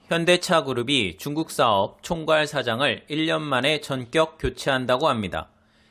현대차 그룹이 중국 사업 총괄 사장을 1년 만에 전격 교체한다고 합니다.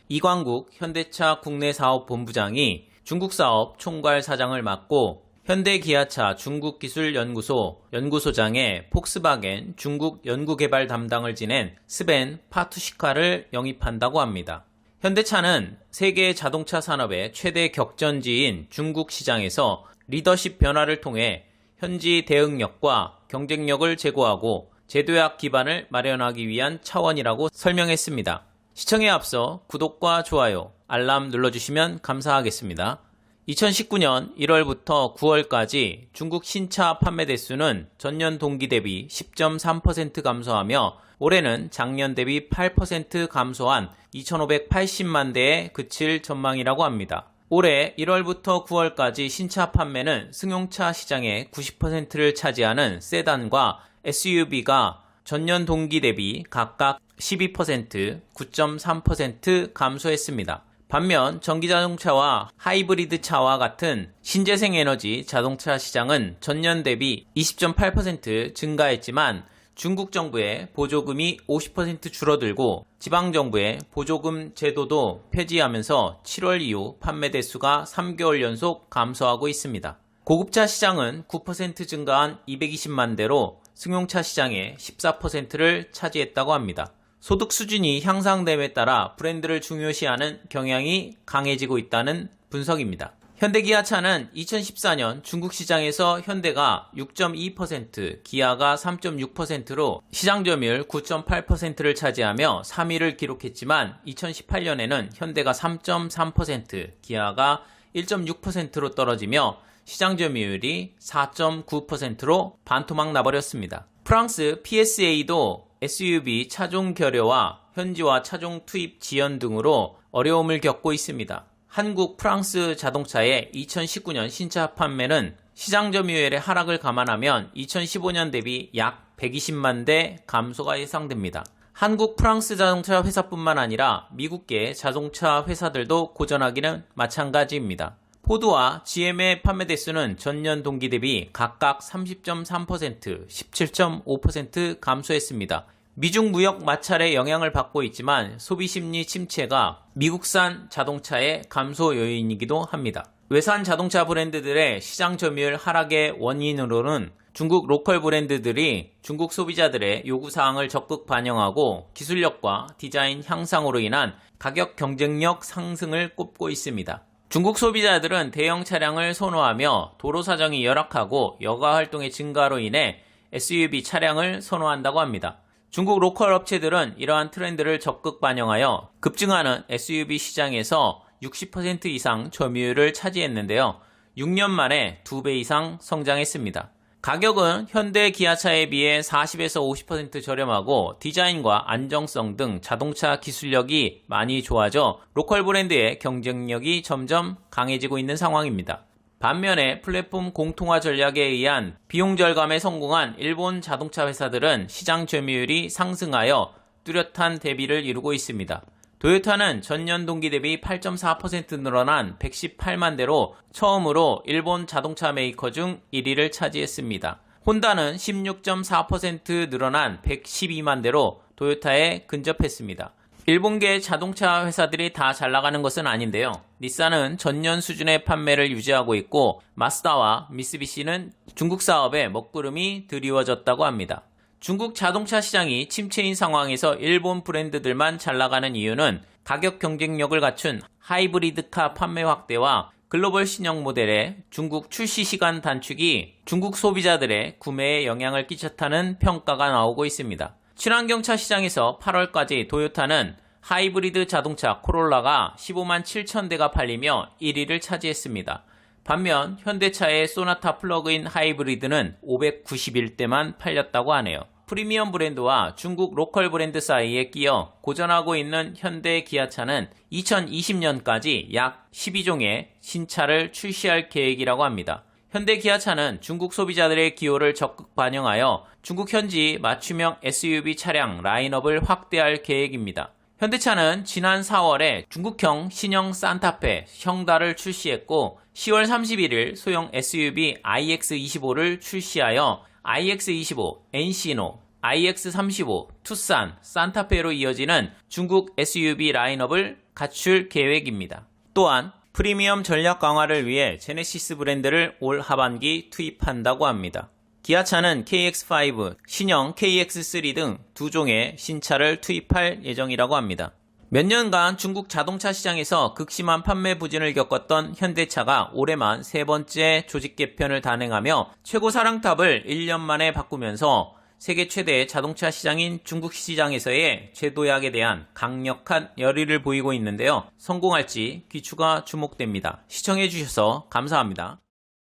이광국 현대차 국내 사업 본부장이 중국 사업 총괄 사장을 맡고 현대기아차 중국기술연구소 연구소장에 폭스바겐 중국 연구개발 담당을 지낸 스벤 파투시카를 영입한다고 합니다. 현대차는 세계 자동차 산업의 최대 격전지인 중국 시장에서 리더십 변화를 통해 현지 대응력과 경쟁력을 제고하고 제도약 기반을 마련하기 위한 차원이라고 설명했습니다. 시청에 앞서 구독과 좋아요, 알람 눌러주시면 감사하겠습니다. 2019년 1월부터 9월까지 중국 신차 판매 대수는 전년 동기 대비 10.3% 감소하며 올해는 작년 대비 8% 감소한 2,580만 대에 그칠 전망이라고 합니다. 올해 1월부터 9월까지 신차 판매는 승용차 시장의 90%를 차지하는 세단과 SUV가 전년 동기 대비 각각 12%, 9.3% 감소했습니다. 반면 전기자동차와 하이브리드차와 같은 신재생에너지 자동차 시장은 전년 대비 20.8% 증가했지만 중국 정부의 보조금이 50% 줄어들고 지방정부의 보조금 제도도 폐지하면서 7월 이후 판매 대수가 3개월 연속 감소하고 있습니다. 고급차 시장은 9% 증가한 220만 대로 승용차 시장의 14%를 차지했다고 합니다. 소득 수준이 향상됨에 따라 브랜드를 중요시하는 경향이 강해지고 있다는 분석입니다. 현대기아차는 2014년 중국 시장에서 현대가 6.2%, 기아가 3.6%로 시장 점유율 9.8%를 차지하며 3위를 기록했지만 2018년에는 현대가 3.3%, 기아가 1.6%로 떨어지며 시장 점유율이 4.9%로 반토막 나버렸습니다. 프랑스 PSA도 SUV 차종 결여와 현지화 차종 투입 지연 등으로 어려움을 겪고 있습니다. 한국 프랑스 자동차의 2019년 신차 판매는 시장 점유율의 하락을 감안하면 2015년 대비 약 120만 대 감소가 예상됩니다. 한국 프랑스 자동차 회사뿐만 아니라 미국계 자동차 회사들도 고전하기는 마찬가지입니다. 포드와 GM의 판매 대수는 전년 동기 대비 각각 30.3%, 17.5% 감소했습니다. 미중 무역 마찰의 영향을 받고 있지만 소비심리 침체가 미국산 자동차의 감소 요인이기도 합니다. 외산 자동차 브랜드들의 시장 점유율 하락의 원인으로는 중국 로컬 브랜드들이 중국 소비자들의 요구사항을 적극 반영하고 기술력과 디자인 향상으로 인한 가격 경쟁력 상승을 꼽고 있습니다. 중국 소비자들은 대형 차량을 선호하며 도로 사정이 열악하고 여가 활동의 증가로 인해 SUV 차량을 선호한다고 합니다. 중국 로컬 업체들은 이러한 트렌드를 적극 반영하여 급증하는 SUV 시장에서 60% 이상 점유율을 차지했는데요. 6년 만에 2배 이상 성장했습니다. 가격은 현대 기아차에 비해 40에서 50% 저렴하고 디자인과 안정성 등 자동차 기술력이 많이 좋아져 로컬 브랜드의 경쟁력이 점점 강해지고 있는 상황입니다. 반면에 플랫폼 공통화 전략에 의한 비용 절감에 성공한 일본 자동차 회사들은 시장 점유율이 상승하여 뚜렷한 대비를 이루고 있습니다. 도요타는 전년 동기 대비 8.4% 늘어난 118만 대로 처음으로 일본 자동차 메이커 중 1위를 차지했습니다. 혼다는 16.4% 늘어난 112만 대로 도요타에 근접했습니다. 일본계 자동차 회사들이 다 잘 나가는 것은 아닌데요. 닛산은 전년 수준의 판매를 유지하고 있고 마쓰다와 미쓰비시는 중국 사업에 먹구름이 드리워졌다고 합니다. 중국 자동차 시장이 침체인 상황에서 일본 브랜드들만 잘 나가는 이유는 가격 경쟁력을 갖춘 하이브리드카 판매 확대와 글로벌 신형 모델의 중국 출시 시간 단축이 중국 소비자들의 구매에 영향을 끼쳤다는 평가가 나오고 있습니다. 친환경차 시장에서 8월까지 도요타는 하이브리드 자동차 코롤라가 15만 7천 대가 팔리며 1위를 차지했습니다. 반면 현대차의 소나타 플러그인 하이브리드는 591대만 팔렸다고 하네요. 프리미엄 브랜드와 중국 로컬 브랜드 사이에 끼어 고전하고 있는 현대 기아차는 2020년까지 약 12종의 신차를 출시할 계획이라고 합니다. 현대 기아차는 중국 소비자들의 기호를 적극 반영하여 중국 현지 맞춤형 SUV 차량 라인업을 확대할 계획입니다. 현대차는 지난 4월에 중국형 신형 산타페 형다를 출시했고 10월 31일 소형 SUV iX25를 출시하여 iX25, 엔시노, iX35, 투싼, 산타페로 이어지는 중국 SUV 라인업을 갖출 계획입니다. 또한 프리미엄 전략 강화를 위해 제네시스 브랜드를 올 하반기 투입한다고 합니다. 기아차는 KX5, 신형 KX3 등 두 종의 신차를 투입할 예정이라고 합니다. 몇 년간 중국 자동차 시장에서 극심한 판매 부진을 겪었던 현대차가 올해만 세 번째 조직 개편을 단행하며 최고 사랑탑을 1년 만에 바꾸면서 세계 최대의 자동차 시장인 중국 시장에서의 재도약에 대한 강력한 열의를 보이고 있는데요. 성공할지 귀추가 주목됩니다. 시청해주셔서 감사합니다.